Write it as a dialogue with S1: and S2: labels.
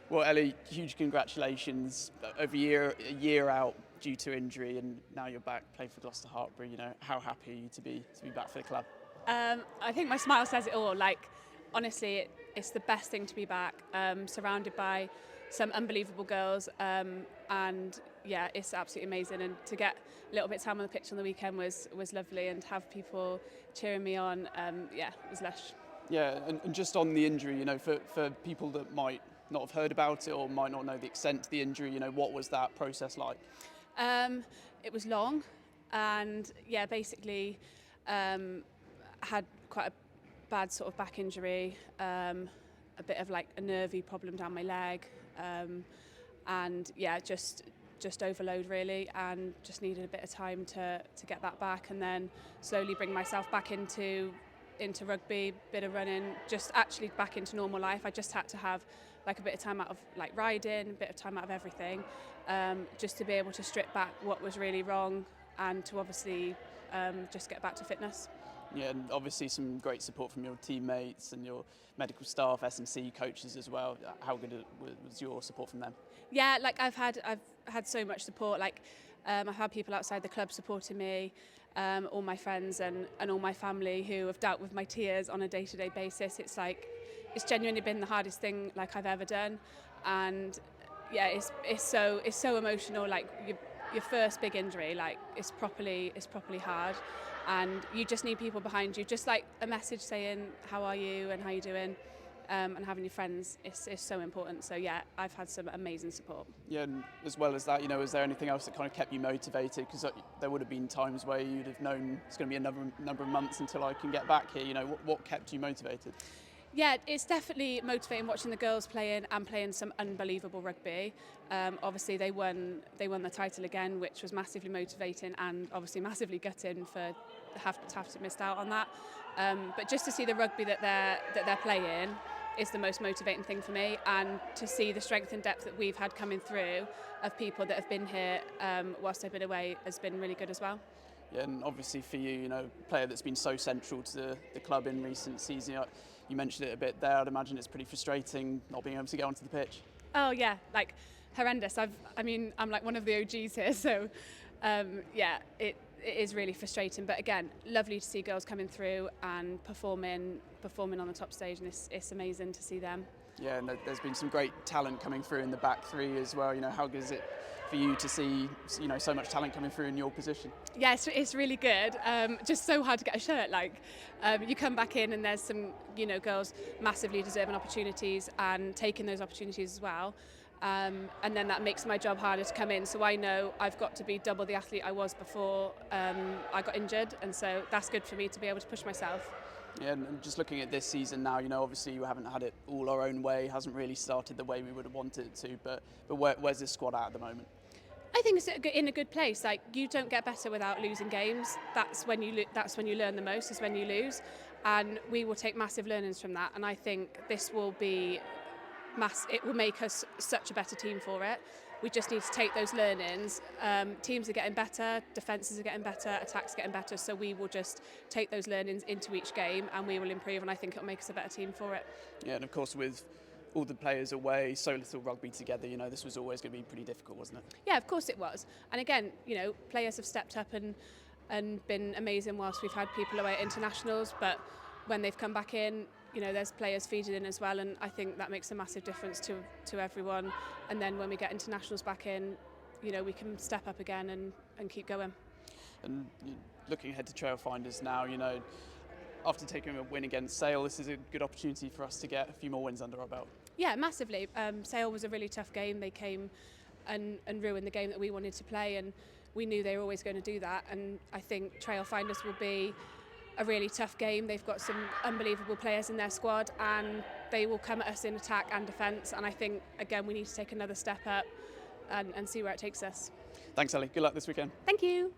S1: Well, Ellie, huge congratulations. Over a year out due to injury, and now you're back playing for Gloucester Hartpury. How happy are you to be back for the club?
S2: I think my smile says it all. Like, honestly, it's the best thing to be back, surrounded by some unbelievable girls, and yeah, it's absolutely amazing. And to get a little bit of time on the pitch on the weekend was lovely, and have people cheering me on, yeah, it was lush.
S1: Yeah, and just on the injury, for people that might not have heard about it or might not know the extent of the injury, what was that process like?
S2: Um, it was long, and yeah, basically had quite a bad sort of back injury, a bit of like a nervy problem down my leg, and yeah, just overload really, and just needed a bit of time to get that back, and then slowly bring myself back into rugby, bit of running, just actually back into normal life. I just had to have like a bit of time out of like riding, a bit of time out of everything, just to be able to strip back what was really wrong, and to obviously just get back to fitness.
S1: Yeah, and obviously some great support from your teammates and your medical staff, S&C coaches as well. How good was your support from them?
S2: Yeah, like I've had so much support. Like I've had people outside the club supporting me, all my friends and all my family who have dealt with my tears on a day-to-day basis. It's genuinely been the hardest thing like I've ever done, and yeah, it's so emotional. Like your first big injury, like it's properly hard, and you just need people behind you, just like a message saying how are you and how you doing. And having your friends is so important. So yeah, I've had some amazing support.
S1: Yeah, and as well as that, was there anything else that kind of kept you motivated? Because there would have been times where you'd have known it's going to be a number of months until I can get back here. What kept you motivated?
S2: Yeah, it's definitely motivating watching the girls playing some unbelievable rugby. Obviously, they won the title again, which was massively motivating, and obviously massively gutting for have to missed out on that. But just to see the rugby that they're playing is the most motivating thing for me, and to see the strength and depth that we've had coming through of people that have been here whilst I've been away has been really good as well.
S1: Yeah, and obviously for you, a player that's been so central to the club in recent seasons. You mentioned it a bit there. I'd imagine it's pretty frustrating not being able to get onto the pitch.
S2: Oh yeah, like horrendous. I'm like one of the OGs here, so yeah, it is really frustrating. But again, lovely to see girls coming through and performing on the top stage, and it's amazing to see them.
S1: Yeah, and there's been some great talent coming through in the back three as well. How good is it for you to see so much talent coming through in your position?
S2: Yeah, it's really good. Just so hard to get a shirt. Like you come back in and there's some girls massively deserving opportunities and taking those opportunities as well. And then that makes my job harder to come in. So I know I've got to be double the athlete I was before I got injured, and so that's good for me to be able to push myself.
S1: Yeah, and just looking at this season now, obviously you haven't had it all our own way, hasn't really started the way we would have wanted it to, but where's this squad at the moment?
S2: I think it's in a good place. Like, you don't get better without losing games. That's when you learn the most, is when you lose, and we will take massive learnings from that. And I think this will be it will make us such a better team for it. We just need to take those learnings. Teams are getting better, defences are getting better, attacks are getting better, so we will just take those learnings into each game and we will improve, and I think it'll make us a better team for it.
S1: Yeah, and of course with all the players away, so little rugby together, this was always going to be pretty difficult, wasn't it?
S2: Yeah, of course it was. And again, players have stepped up and been amazing whilst we've had people away at internationals, but when they've come back in, there's players feeding in as well, and I think that makes a massive difference to everyone. And then when we get internationals back in, we can step up again and keep going.
S1: And looking ahead to Trailfinders now, after taking a win against Sale, this is a good opportunity for us to get a few more wins under our belt.
S2: Yeah, massively. Sale was a really tough game. They came and ruined the game that we wanted to play, and we knew they were always going to do that. And I think Trailfinders will be a really tough game. They've got some unbelievable players in their squad, and they will come at us in attack and defence. And I think, again, we need to take another step up and see where it takes us.
S1: Thanks, Ellie. Good luck this weekend.
S2: Thank you.